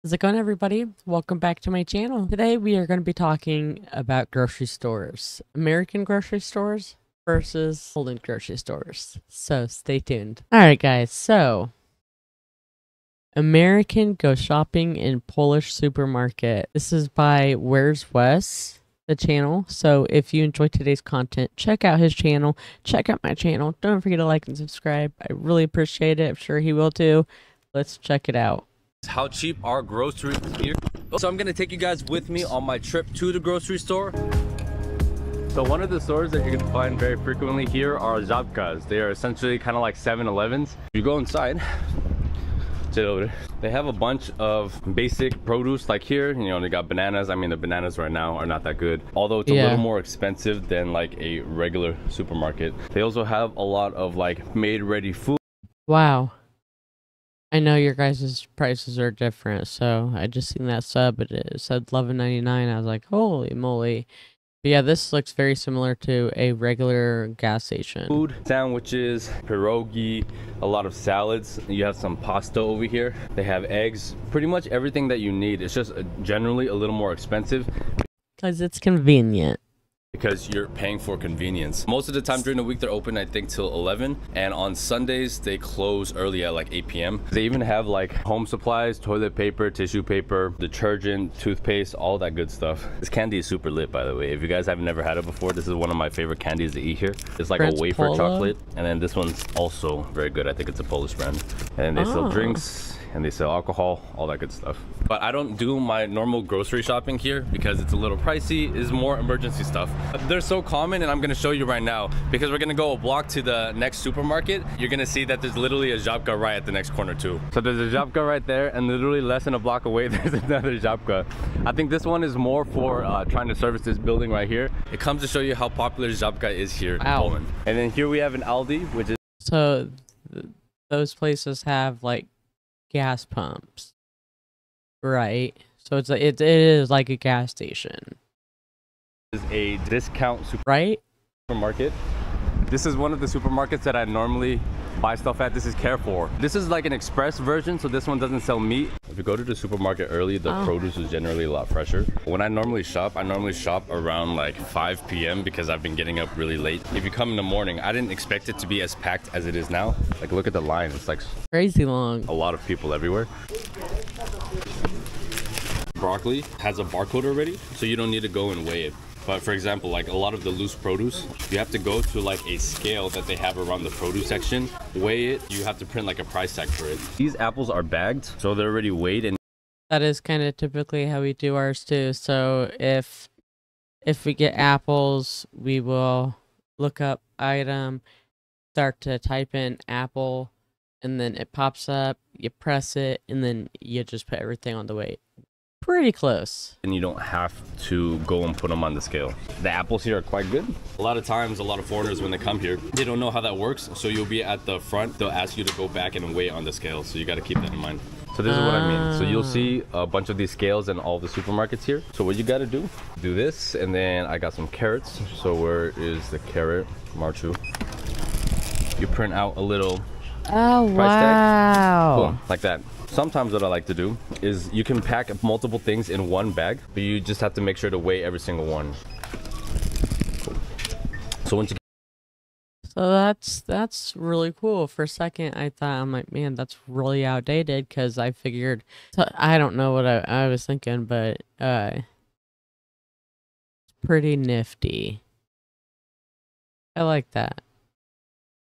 How's it going, everybody? Welcome back to my channel. Today we are going to be talking about grocery stores. American grocery stores versus Poland grocery stores. So stay tuned. Alright guys, so American go shopping in Polish supermarket. This is by Where's Wes, the channel. So if you enjoyed today's content, check out his channel. Check out my channel. Don't forget to like and subscribe. I really appreciate it. I'm sure he will too. Let's check it out. How cheap are groceries here? So I'm gonna take you guys with me on my trip to the grocery store. So one of the stores that you're gonna find very frequently here are Żabkas. They are essentially kind of like 7-Elevens. You go inside, sit over there. They have a bunch of basic produce like here. You know, they got bananas. I mean, the bananas right now are not that good, although it's a little more expensive than like a regular supermarket. They also have a lot of like made ready food. Wow. I know your guys' prices are different, so I just seen that sub, but it said $11.99. I was like, holy moly. But yeah, this looks very similar to a regular gas station. Food, sandwiches, pierogi, a lot of salads. You have some pasta over here. They have eggs, pretty much everything that you need. It's just generally a little more expensive. Because it's convenient. Because you're paying for convenience. Most of the time during the week they're open, I think, till 11, and on Sundays they close early at like 8 p.m. They even have like home supplies, toilet paper, tissue paper, detergent, toothpaste, all that good stuff. This candy is super lit, by the way. If you guys have never had it before, this is one of my favorite candies to eat here. It's like a wafer chocolate, and then this one's also very good. I think it's a Polish brand. And they sell drinks, and they sell alcohol, all that good stuff. But I don't do my normal grocery shopping here because it's a little pricey. It's more emergency stuff. They're so common, and I'm gonna show you right now because we're gonna go a block to the next supermarket. You're gonna see that there's literally a Żabka right at the next corner too. So there's a Żabka right there, and literally less than a block away there's another Żabka. I think this one is more for trying to service this building right here. It comes to show you how popular Żabka is here in Poland. And then here we have an Aldi, which is... So those places have like gas pumps, right? So it's like it is like a gas station. Is a discount supermarket. This is one of the supermarkets that I normally buy stuff at. This is Carrefour. This is like an express version, so this one doesn't sell meat. If you go to the supermarket early, the produce is generally a lot fresher. When I normally shop around like 5 p.m. because I've been getting up really late. If you come in the morning, I didn't expect it to be as packed as it is now. Like, look at the line. It's like crazy long. A lot of people everywhere. Broccoli has a barcode already, so you don't need to go and weigh it. But for example, like a lot of the loose produce, you have to go to like a scale that they have around the produce section, weigh it, you have to print like a price tag for it. These apples are bagged, so they're already weighed. And that is kind of typically how we do ours too. So if we get apples, we will look up item, start to type in apple, and then it pops up, you press it, and then you just put everything on the weight. Pretty close. And you don't have to go and put them on the scale. The apples here are quite good. A lot of times, a lot of foreigners, when they come here, they don't know how that works. So you'll be at the front, they'll ask you to go back and weigh on the scale. So you got to keep that in mind. So this is what I mean. So you'll see a bunch of these scales in all the supermarkets here. So what you got to do this, and then I got some carrots. So where is the carrot? Marchu. You print out a little price tag. Boom, like that. Sometimes what I like to do is you can pack multiple things in one bag, but you just have to make sure to weigh every single one. So once you that's really cool. For a second, I thought, I'm like, man, that's really outdated, because I figured, I don't know what I was thinking, but pretty nifty. I like that.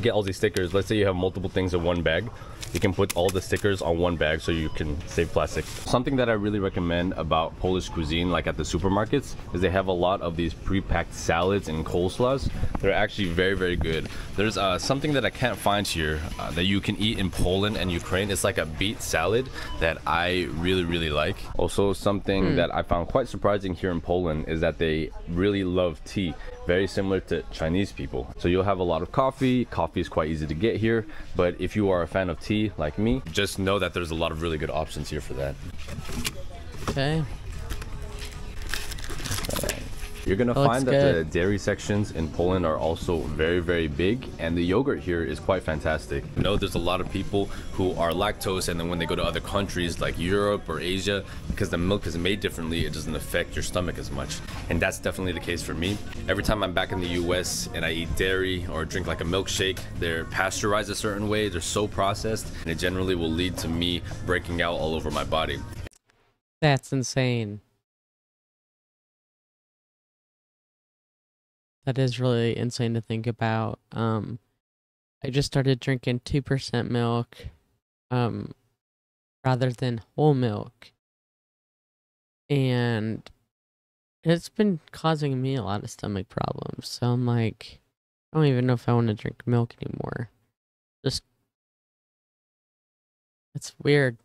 Get all these stickers. Let's say you have multiple things in one bag, you can put all the stickers on one bag so you can save plastic. Something that I really recommend about Polish cuisine, like at the supermarkets, is they have a lot of these pre-packed salads and coleslaws. They're actually very, very good. There's something that I can't find here that you can eat in Poland and Ukraine. It's like a beet salad that I really, really like. Also, something that I found quite surprising here in Poland is that they really love tea. Very similar to Chinese people. So you'll have a lot of coffee. Coffee is quite easy to get here, but if you are a fan of tea like me, just know that there's a lot of really good options here for that. Okay. You're gonna That looks find that the good. dairy sections in Poland are also very, very big, and the yogurt here is quite fantastic. You know, there's a lot of people who are lactose, and then when they go to other countries like Europe or Asia, because the milk is made differently, it doesn't affect your stomach as much. And that's definitely the case for me. Every time I'm back in the US and I eat dairy or drink like a milkshake, they're pasteurized a certain way, they're so processed, and it generally will lead to me breaking out all over my body. That's insane. That is really insane to think about. I just started drinking 2% milk, um, rather than whole milk. And it's been causing me a lot of stomach problems. So I'm like, I don't even know if I want to drink milk anymore. Just, it's weird.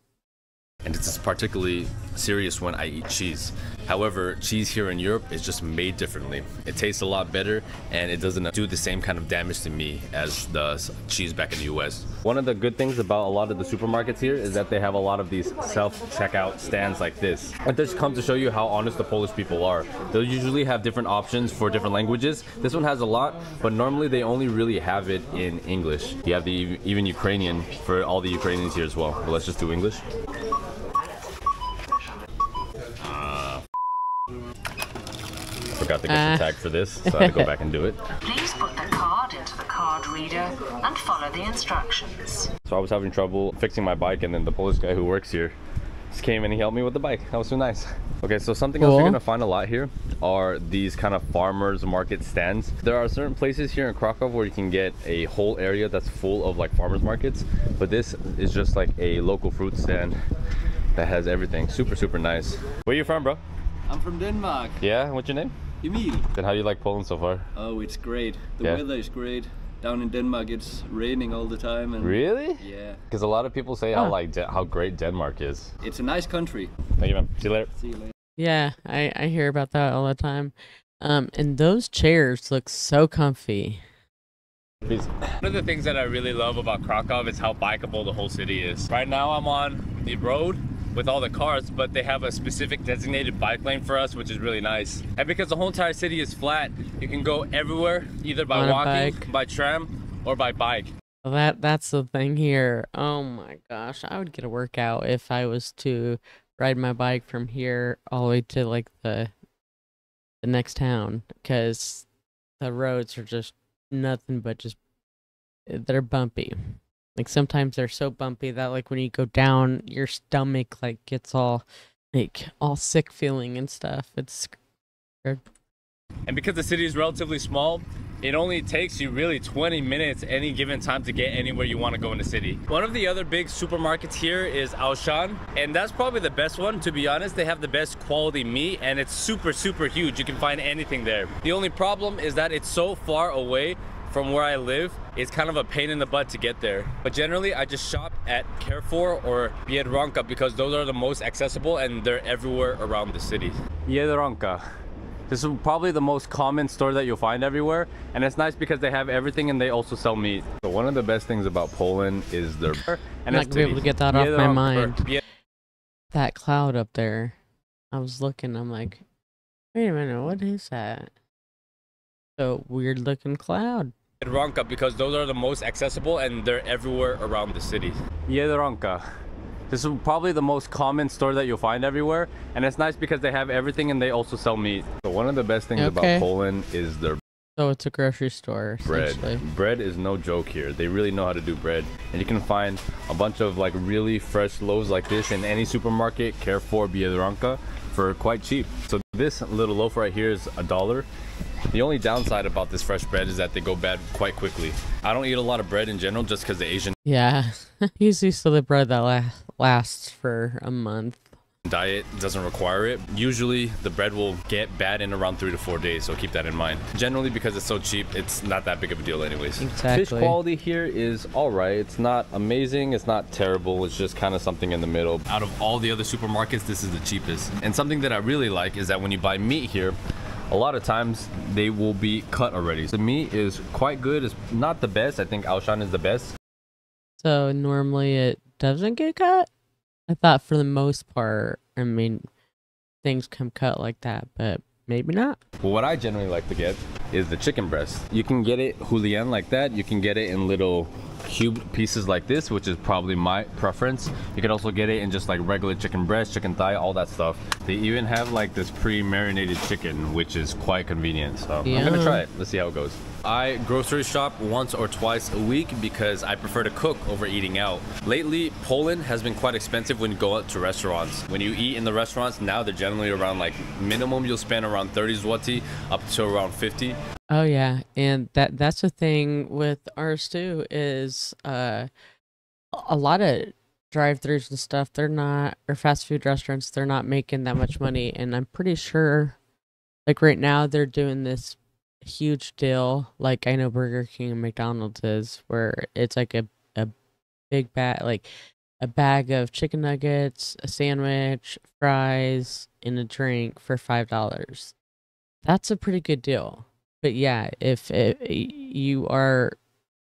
And it's particularly serious when I eat cheese. However, cheese here in Europe is just made differently. It tastes a lot better, and it doesn't do the same kind of damage to me as the cheese back in the US. One of the good things about a lot of the supermarkets here is that they have a lot of these self-checkout stands like this. And this comes to show you how honest the Polish people are. They'll usually have different options for different languages. This one has a lot, but normally they only really have it in English. You have the even Ukrainian for all the Ukrainians here as well. But let's just do English. Forgot to get the tag for this, so I had to go back and do it. Please put the card into the card reader and follow the instructions. So I was having trouble fixing my bike, and then the Polish guy who works here just came and he helped me with the bike. That was so nice. Okay, so something else you're gonna find a lot here are these kind of farmers market stands. There are certain places here in Krakow where you can get a whole area that's full of like farmers markets, but this is just like a local fruit stand that has everything. Super, super nice. Where you from, bro? I'm from Denmark. Yeah, what's your name? Emil. Then how do you like Poland so far? Oh, it's great. The weather is great. Down in Denmark, it's raining all the time. And really? Yeah. Because a lot of people say how great Denmark is. It's a nice country. Thank you, man. See you later. See you later. Yeah, I hear about that all the time. And those chairs look so comfy. Peace. One of the things that I really love about Krakow is how bikeable the whole city is. Right now I'm on the road with all the cars, but they have a specific designated bike lane for us, which is really nice. And because the whole entire city is flat, you can go everywhere, either by walking, by tram, or by bike. Well, that's the thing here. Oh my gosh, I would get a workout if I was to ride my bike from here all the way to like the next town, because the roads are just nothing but they're bumpy. Like sometimes they're so bumpy that like when you go down, your stomach like gets all sick feeling and stuff. It's weird. And because the city is relatively small, it only takes you really 20 minutes any given time to get anywhere you want to go in the city. One of the other big supermarkets here is Auchan, and that's probably the best one, to be honest. They have the best quality meat, and it's super, super huge. You can find anything there. The only problem is that it's so far away from where I live. It's kind of a pain in the butt to get there. But generally, I just shop at Carrefour or Biedronka because those are the most accessible and they're everywhere around the city. Biedronka. This is probably the most common store that you'll find everywhere, and it's nice because they have everything and they also sell meat. So one of the best things about Poland is their I'm not gonna be able to get that off my mind. That cloud up there. I was looking, I'm like, wait a minute, what is that? So weird looking cloud. Biedronka because those are the most accessible and they're everywhere around the city. Biedronka. This is probably the most common store that you'll find everywhere, and it's nice because they have everything and they also sell meat. So one of the best things about Poland is their So it's a grocery store, bread. Bread is no joke here. They really know how to do bread, and you can find a bunch of like really fresh loaves like this in any supermarket, Carrefour, Biedronka, for quite cheap. So this little loaf right here is $1. The only downside about this fresh bread is that they go bad quite quickly. I don't eat a lot of bread in general just because the Asian usually still the bread that lasts for a month. Diet doesn't require it. Usually the bread will get bad in around 3 to 4 days, so keep that in mind. Generally, because it's so cheap, it's not that big of a deal anyways. Exactly. Fish quality here is all right. It's not amazing, it's not terrible, it's just kind of something in the middle. Out of all the other supermarkets, this is the cheapest. And something that I really like is that when you buy meat here, a lot of times they will be cut already. The meat is quite good. It's not the best. I think Auchan is the best. So normally it doesn't get cut? I thought for the most part, I mean, things come cut like that, but maybe not. Well, what I generally like to get is the chicken breast. You can get it julienne like that. You can get it in little cubed pieces like this, which is probably my preference. You can also get it in just like regular chicken breast, chicken thigh, all that stuff. They even have like this pre-marinated chicken, which is quite convenient. So I'm gonna try it. Let's see how it goes. I grocery shop once or twice a week because I prefer to cook over eating out. Lately, Poland has been quite expensive when you go out to restaurants. When you eat in the restaurants, now they're generally around like minimum you'll spend around 30 zloty up to around 50. Oh yeah, and that's the thing with ours too is a lot of drive-thrus and stuff, they're not, or fast food restaurants, they're not making that much money, and I'm pretty sure like right now they're doing this huge deal, like I know Burger King and McDonald's is, where it's like a big bag, like a bag of chicken nuggets, a sandwich, fries, and a drink for $5. That's a pretty good deal. But yeah, if you are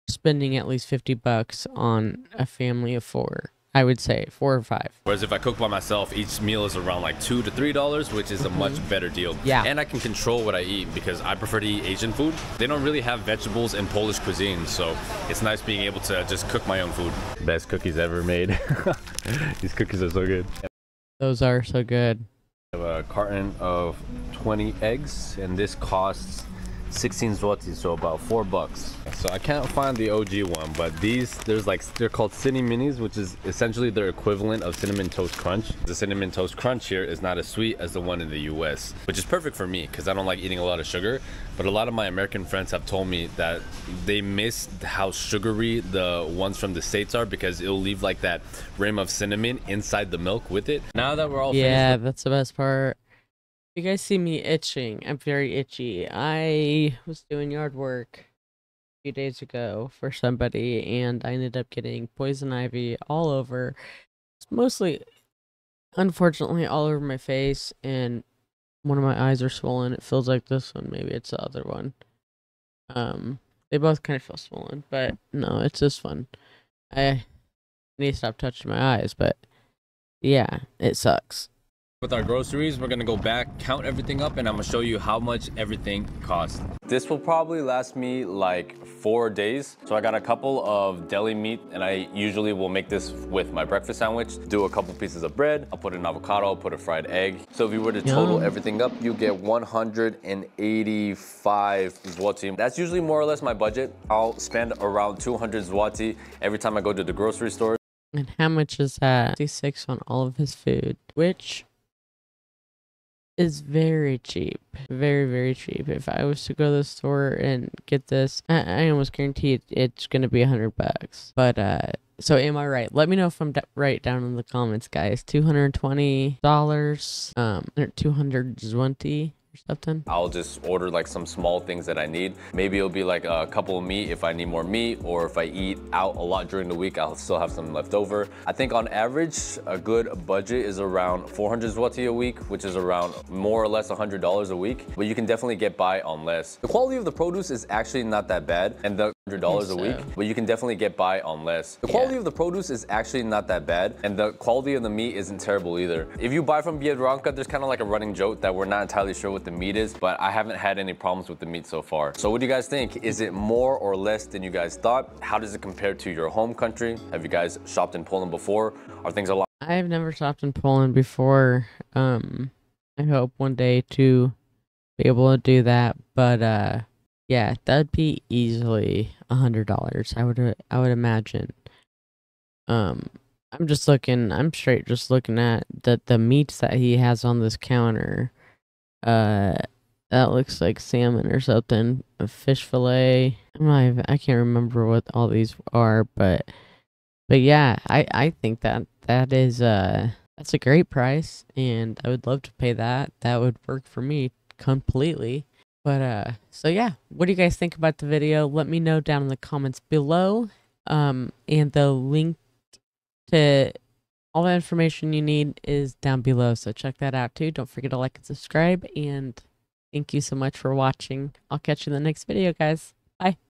spending at least $50 on a family of 4, I would say 4 or 5. Whereas if I cook by myself, each meal is around like $2 to $3, which is a much better deal. Yeah. And I can control what I eat because I prefer to eat Asian food. They don't really have vegetables in Polish cuisine, so it's nice being able to just cook my own food. Best cookies ever made. These cookies are so good. Those are so good. I have a carton of 20 eggs, and this costs 16 zloty, so about $4. So I can't find the OG one, but they're called Cine Minis, which is essentially their equivalent of Cinnamon Toast Crunch. The Cinnamon Toast Crunch here is not as sweet as the one in the US, which is perfect for me because I don't like eating a lot of sugar. But a lot of my American friends have told me that they miss how sugary the ones from the States are because it'll leave like that rim of cinnamon inside the milk with it. Now that we're all finished, that's the best part. You guys see me itching. I'm very itchy. I was doing yard work a few days ago for somebody, and I ended up getting poison ivy all over. It's mostly, unfortunately, all over my face, and one of my eyes are swollen. It feels like this one. Maybe it's the other one. They both kind of feel swollen, but no, it's this one. I need to stop touching my eyes, but yeah, it sucks. With our groceries, we're gonna go back, count everything up, and I'm gonna show you how much everything costs. This will probably last me like 4 days. So I got a couple of deli meat, and I usually will make this with my breakfast sandwich. Do a couple pieces of bread, I'll put an avocado, I'll put a fried egg. So if you were to total everything up, you get 185 zloty. That's usually more or less my budget. I'll spend around 200 zloty every time I go to the grocery store. And how much is that? 56 on all of his food, which is very cheap. Very, very cheap. If I was to go to the store and get this, I almost guarantee it's gonna be $100. But so am I right? Let me know if I'm right down in the comments, guys. $220, or 200 zloty or something. I'll just order like some small things that I need. Maybe it'll be like a couple of meat if I need more meat, or if I eat out a lot during the week, I'll still have some left over. I think on average, a good budget is around 400 zloty a week, which is around more or less $100 a week, but you can definitely get by on less. The quality of the produce is actually not that bad, and the $100 a week, but you can definitely get by on less. The quality of the produce is actually not that bad, and the quality of the meat isn't terrible either. If you buy from Biedronka, there's kind of like a running joke that we're not entirely sure what the meat is, but I haven't had any problems with the meat so far. So what do you guys think? Is it more or less than you guys thought? How does it compare to your home country? Have you guys shopped in Poland before? Are things a lot? I've never shopped in Poland before. I hope one day to be able to do that, but yeah, that'd be easily $100. I would imagine. I'm straight just looking at the meats that he has on this counter. That looks like salmon or something. A fish fillet. I can't remember what all these are, but yeah, I think that is that's a great price, and I would love to pay that. That would work for me completely. But so yeah, what do you guys think about the video? Let me know down in the comments below. And the link to all the information you need is down below, so check that out too. Don't forget to like and subscribe, and thank you so much for watching. I'll catch you in the next video, guys. Bye.